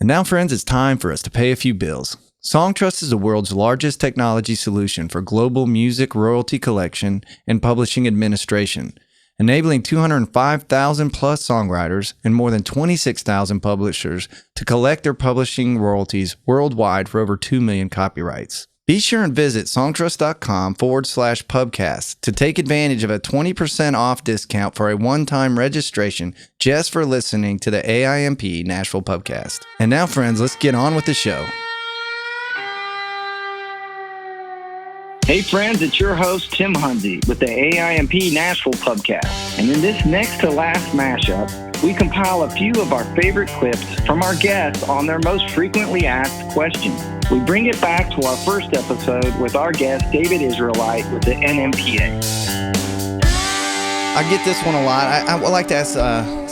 And now, friends, it's time for us to pay a few bills. Songtrust is the world's largest technology solution for global music royalty collection and publishing administration, enabling 205,000 plus songwriters and more than 26,000 publishers to collect their publishing royalties worldwide for over 2 million copyrights. Be sure and visit songtrust.com/pubcast to take advantage of a 20% off discount for a one-time registration just for listening to the AIMP Nashville Pubcast. And now, friends, let's get on with the show. Hey friends, it's your host Tim Hunzy with the AIMP Nashville Pubcast. And in this next to last mashup, we compile a few of our favorite clips from our guests on their most frequently asked questions. We bring it back to our first episode with our guest David Israelite with the NMPA. I get this one a lot. I would like to ask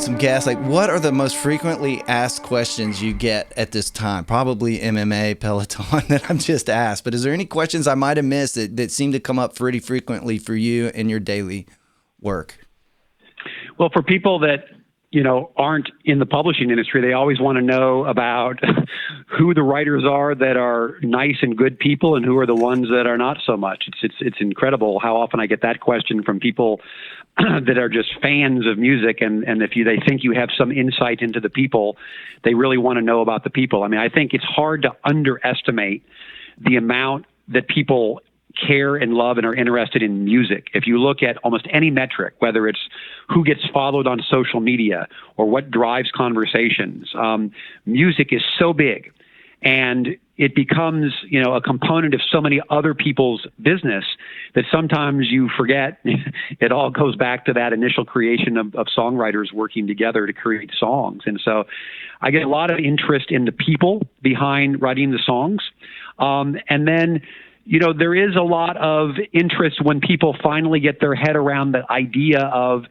some guests, like, what are the most frequently asked questions you get at this time? Probably MMA, Peloton that I'm just asked. But is there any questions I might have missed that seem to come up pretty frequently for you in your daily work? Well, for people that, aren't in the publishing industry, they always want to know about who the writers are that are nice and good people and who are the ones that are not so much. It's incredible how often I get that question from people that are just fans of music, and if they think you have some insight into the people, they really want to know about the people. I mean, I think it's hard to underestimate the amount that people care and love and are interested in music. If you look at almost any metric, whether it's who gets followed on social media or what drives conversations, music is so big. And it becomes, a component of so many other people's business that sometimes you forget it all goes back to that initial creation of songwriters working together to create songs. And so I get a lot of interest in the people behind writing the songs. And then, there is a lot of interest when people finally get their head around the idea of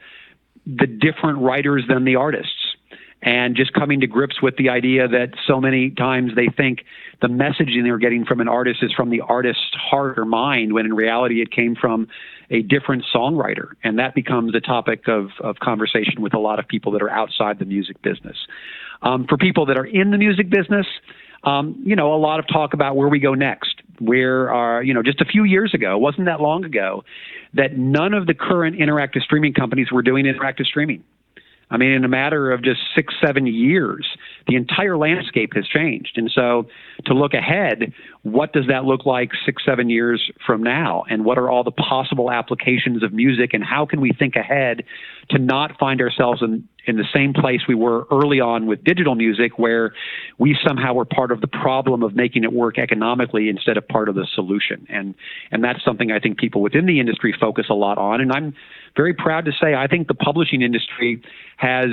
the different writers than the artists. And just coming to grips with the idea that so many times they think the messaging they're getting from an artist is from the artist's heart or mind, when in reality it came from a different songwriter. And that becomes a topic of conversation with a lot of people that are outside the music business. For people that are in the music business, a lot of talk about where we go next. Where just a few years ago, it wasn't that long ago, that none of the current interactive streaming companies were doing interactive streaming. I mean, in a matter of just 6-7 years, the entire landscape has changed. And so to look ahead, what does that look like 6-7 years from now? And what are all the possible applications of music? And how can we think ahead to not find ourselves in the same place we were early on with digital music, where we somehow were part of the problem of making it work economically instead of part of the solution. And that's something I think people within the industry focus a lot on. And I'm very proud to say I think the publishing industry has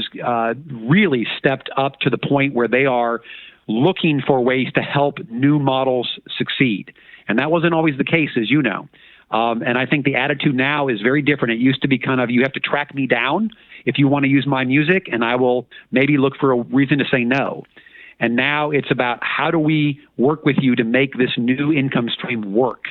really stepped up to the point where they are looking for ways to help new models succeed. And that wasn't always the case, as you know. And I think the attitude now is very different. It used to be kind of, you have to track me down if you want to use my music, and I will maybe look for a reason to say no. And now it's about, how do we work with you to make this new income stream work?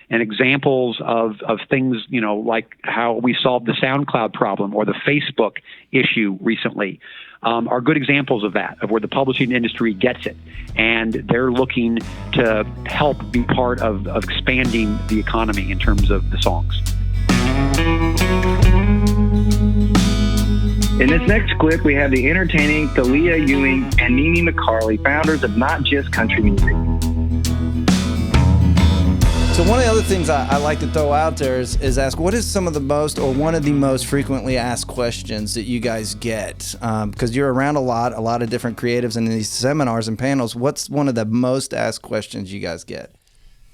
And examples of things, like how we solved the SoundCloud problem or the Facebook issue recently, are good examples of that, of where the publishing industry gets it. And they're looking to help be part of expanding the economy in terms of the songs. In this next clip, we have the entertaining Thalia Ewing and Nene McCarley, founders of Not Just Country Music. So one of the other things I like to throw out there is ask, what is some of the most, or one of the most frequently asked questions that you guys get? Because you're around a lot of different creatives in these seminars and panels. What's one of the most asked questions you guys get?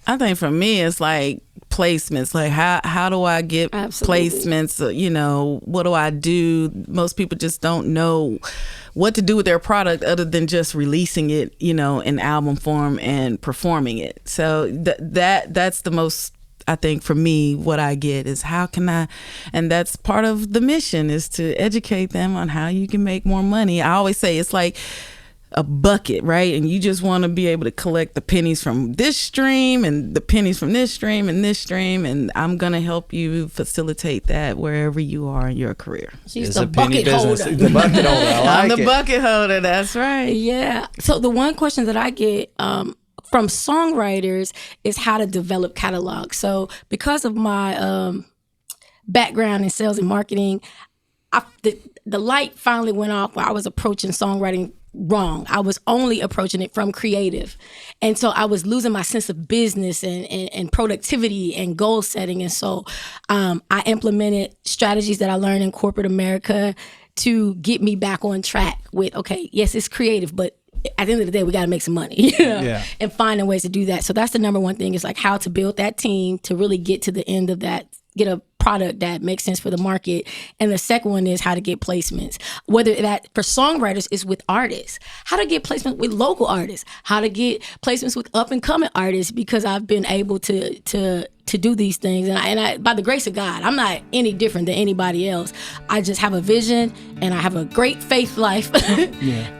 I think for me, it's like placements. Like, how do I get placements? What do I do? Most people just don't know what to do with their product other than just releasing it, in album form and performing it. So that's the most, I think, for me, what I get is how can I, and that's part of the mission, is to educate them on how you can make more money. I always say it's like a bucket, right? And you just want to be able to collect the pennies from this stream and the pennies from this stream and this stream. And I'm going to help you facilitate that wherever you are in your career. She's the bucket holder. The bucket holder. I'm the bucket holder. That's right. Yeah. So the one question that I get from songwriters is how to develop catalogs. So because of my background in sales and marketing, the light finally went off where I was approaching songwriting wrong. I was only approaching it from creative. And so I was losing my sense of business and productivity and goal setting. And so I implemented strategies that I learned in corporate America to get me back on track with, okay, yes, it's creative, but at the end of the day, we got to make some money, and finding ways to do that. So that's the number one thing, is like how to build that team to really get to the end of that, get a product that makes sense for the market. And the second one is how to get placements, whether that for songwriters is with artists, how to get placements with local artists, how to get placements with up and coming artists, because I've been able to do these things. And I, by the grace of God, I'm not any different than anybody else. I just have a vision and I have a great faith life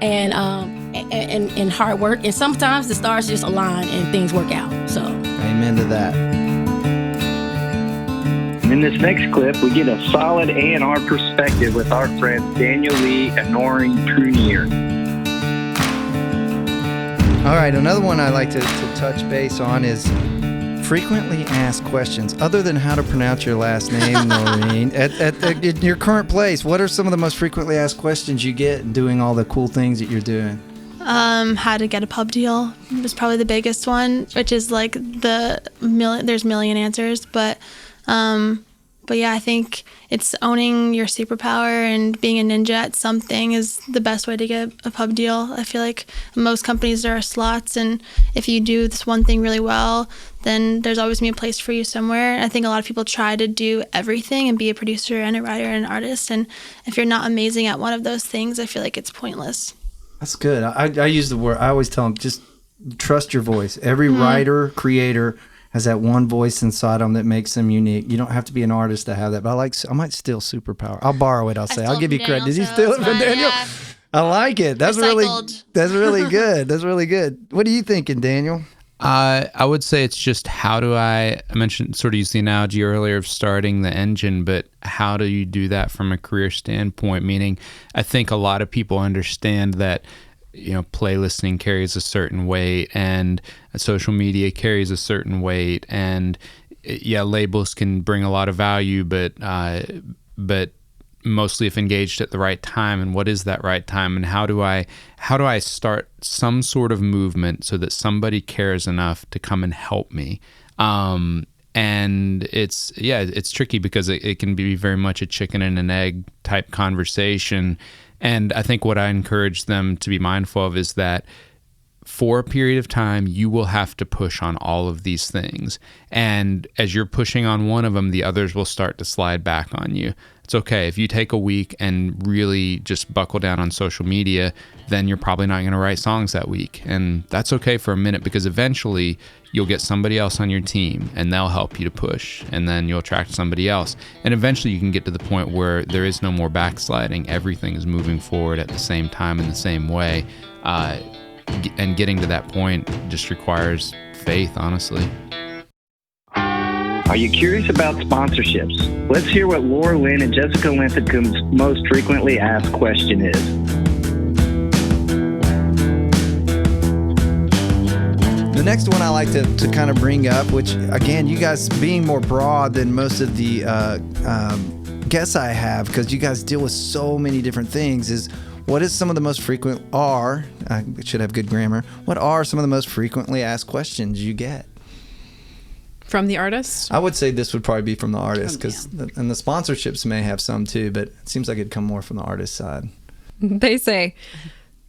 and hard work. And sometimes the stars just align and things work out. So amen to that. In this next clip, we get a solid A&R perspective with our friends Daniel Lee and Noreen Prunier. All right, another one I like to touch base on is frequently asked questions. Other than how to pronounce your last name, Noreen, at your current place, what are some of the most frequently asked questions you get in doing all the cool things that you're doing? How to get a pub deal was probably the biggest one, which is like there's million answers, but yeah, I think it's owning your superpower and being a ninja at something is the best way to get a pub deal. I feel like most companies, there are slots, and if you do this one thing really well, then there's always going to be a place for you somewhere. I think a lot of people try to do everything and be a producer and a writer and an artist, and if you're not amazing at one of those things, I feel like it's pointless. That's good. I use the word, I always tell them, just trust your voice. Every writer, creator has that one voice inside them that makes them unique. You don't have to be an artist to have that. But I might steal superpower. I'll borrow it. I'll give you credit. Did you steal it from Daniel? Yeah. I like it. That's really good. That's really good. What are you thinking, Daniel? I would say it's just I mentioned, sort of used the analogy earlier of starting the engine, but how do you do that from a career standpoint? Meaning, I think a lot of people understand that, play listening carries a certain weight, and social media carries a certain weight, and labels can bring a lot of value, but mostly if engaged at the right time. And what is that right time? And how do I start some sort of movement so that somebody cares enough to come and help me? And it's tricky because it can be very much a chicken and an egg type conversation. And I think what I encourage them to be mindful of is that for a period of time, you will have to push on all of these things. And as you're pushing on one of them, the others will start to slide back on you. It's okay. If you take a week and really just buckle down on social media, then you're probably not going to write songs that week. And that's okay for a minute, because eventually you'll get somebody else on your team and they'll help you to push, and then you'll attract somebody else. And eventually you can get to the point where there is no more backsliding. Everything is moving forward at the same time in the same way. And getting to that point just requires faith, honestly. Are you curious about sponsorships? Let's hear what Laura Lynn and Jessica Linthicum's most frequently asked question is. The next one I like to kind of bring up, which, again, you guys being more broad than most of the guests I have, because you guys deal with so many different things, is what is some of the most frequent I should have good grammar. What are some of the most frequently asked questions you get? From the artist? I would say this would probably be from the artist, and the sponsorships may have some too, but it seems like it'd come more from the artist side. They say,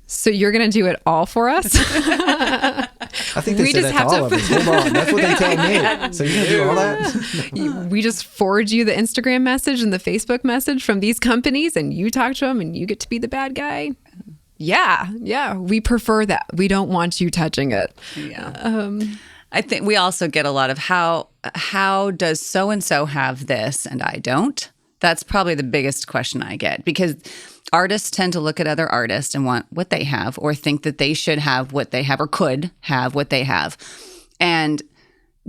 so you're going to do it all for us? I think they say that to all of us. Hold on. That's what they tell me. So you're going to do all that? We just forward you the Instagram message and the Facebook message from these companies, and you talk to them, and you get to be the bad guy? Yeah. We prefer that. We don't want you touching it. Yeah. I think we also get a lot of how does so-and-so have this and I don't? That's probably the biggest question I get, because artists tend to look at other artists and want what they have, or think that they should have what they have, or could have what they have. And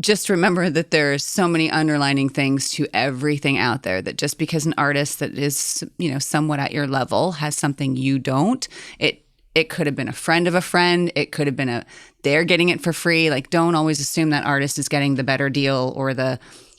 just remember that there's so many underlining things to everything out there, that just because an artist that is, somewhat at your level has something you don't, it could have been a friend of a friend. It could have been they're getting it for free. Like, don't always assume that artist is getting the better deal, or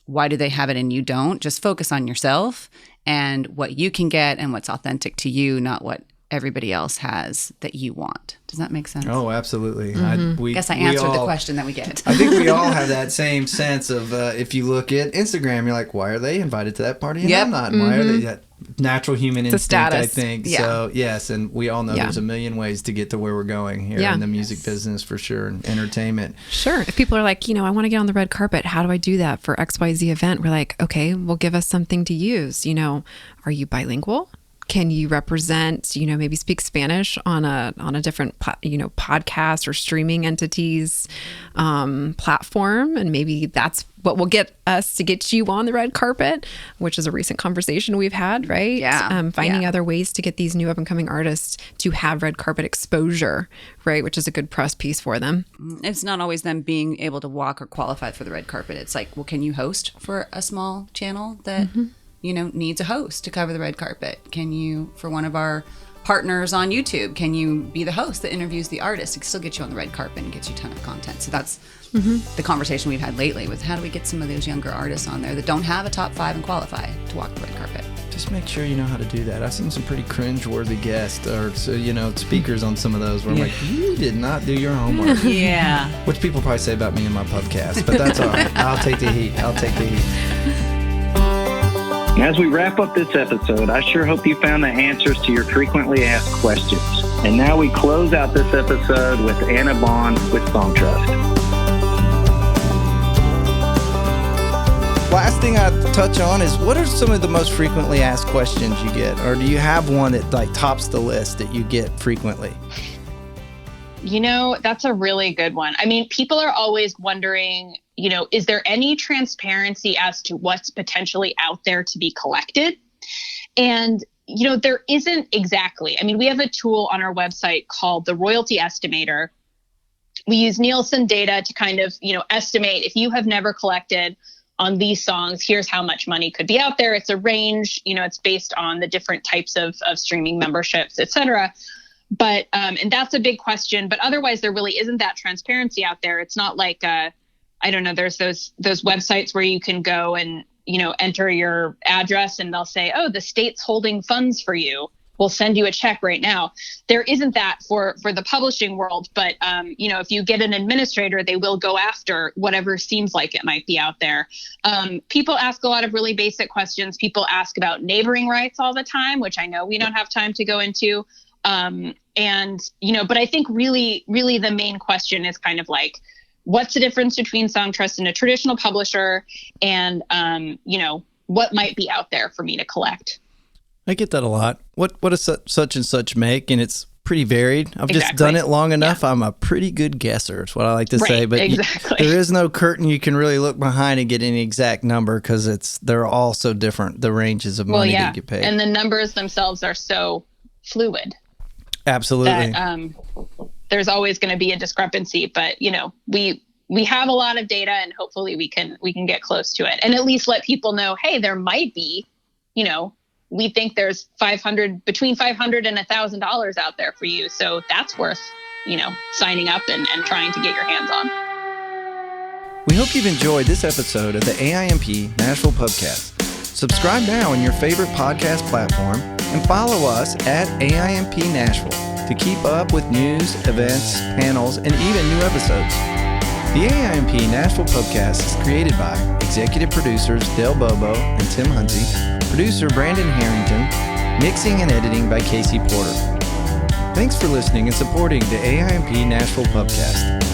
why do they have it and you don't. Just focus on yourself and what you can get and what's authentic to you, not what everybody else has that you want. Does that make sense? Oh, absolutely. I guess I answered the question that we get. I think we all have that same sense of if you look at Instagram, you're like, why are they invited to that party and I'm not? And why are they that natural human instinct, I think. Yeah. So, yes, and we all know there's a million ways to get to where we're going here in the music business, for sure, and entertainment. Sure. If people are like, I want to get on the red carpet, how do I do that for XYZ event? We're like, okay, well, give us something to use. Are you bilingual? Can you represent, maybe speak Spanish on a different, podcast or streaming entities platform? And maybe that's what will get us to get you on the red carpet, which is a recent conversation we've had, right? Yeah. Finding other ways to get these new up and coming artists to have red carpet exposure, right? Which is a good press piece for them. It's not always them being able to walk or qualify for the red carpet. It's like, well, can you host for a small channel that needs a host to cover the red carpet? Can you, for one of our partners on YouTube, can you be the host that interviews the artist? It can still get you on the red carpet and get you a ton of content. So that's the conversation we've had lately with how do we get some of those younger artists on there that don't have a top 5 and qualify to walk the red carpet. Just make sure you know how to do that. I've seen some pretty cringe-worthy guests or speakers on some of those where I'm like, you did not do your homework. Yeah. Which people probably say about me and my podcast, but that's all right. I'll take the heat. As we wrap up this episode, I sure hope you found the answers to your frequently asked questions. And now we close out this episode with Anna Bond with Songtrust. Last thing I touch on is, what are some of the most frequently asked questions you get? Or do you have one that tops the list that you get frequently? That's a really good one. I mean, people are always wondering, is there any transparency as to what's potentially out there to be collected? And, there isn't exactly. I mean, we have a tool on our website called the Royalty Estimator. We use Nielsen data to kind of, estimate if you have never collected on these songs, here's how much money could be out there. It's a range, it's based on the different types of streaming memberships, et cetera. But, and that's a big question, but otherwise there really isn't that transparency out there. It's not like, there's those websites where you can go and, enter your address and they'll say, oh, the state's holding funds for you. We'll send you a check right now. There isn't that for the publishing world, but, if you get an administrator, they will go after whatever seems like it might be out there. People ask a lot of really basic questions. People ask about neighboring rights all the time, which I know we don't have time to go into. But I think really, really the main question is kind of like, what's the difference between Songtrust and a traditional publisher? And, what might be out there for me to collect? I get that a lot. What does such and such make? And it's pretty varied. I've just done it long enough. Yeah. I'm a pretty good guesser is what I like to say. But there is no curtain you can really look behind and get any exact number because they're all so different, the ranges of money that you get paid. And the numbers themselves are so fluid. Absolutely. That, there's always going to be a discrepancy, but we have a lot of data and hopefully we can get close to it and at least let people know, hey, there might be, we think there's between $500 and $1,000 out there for you. So that's worth, signing up and trying to get your hands on. We hope you've enjoyed this episode of the AIMP Nashville Pubcast. Subscribe now on your favorite podcast platform and follow us at AIMP Nashville to keep up with news, events, panels, and even new episodes. The AIMP Nashville Pubcast is created by executive producers Del Bobo and Tim Hunzi, producer Brandon Harrington, mixing and editing by Casey Porter. Thanks for listening and supporting the AIMP Nashville Pubcast.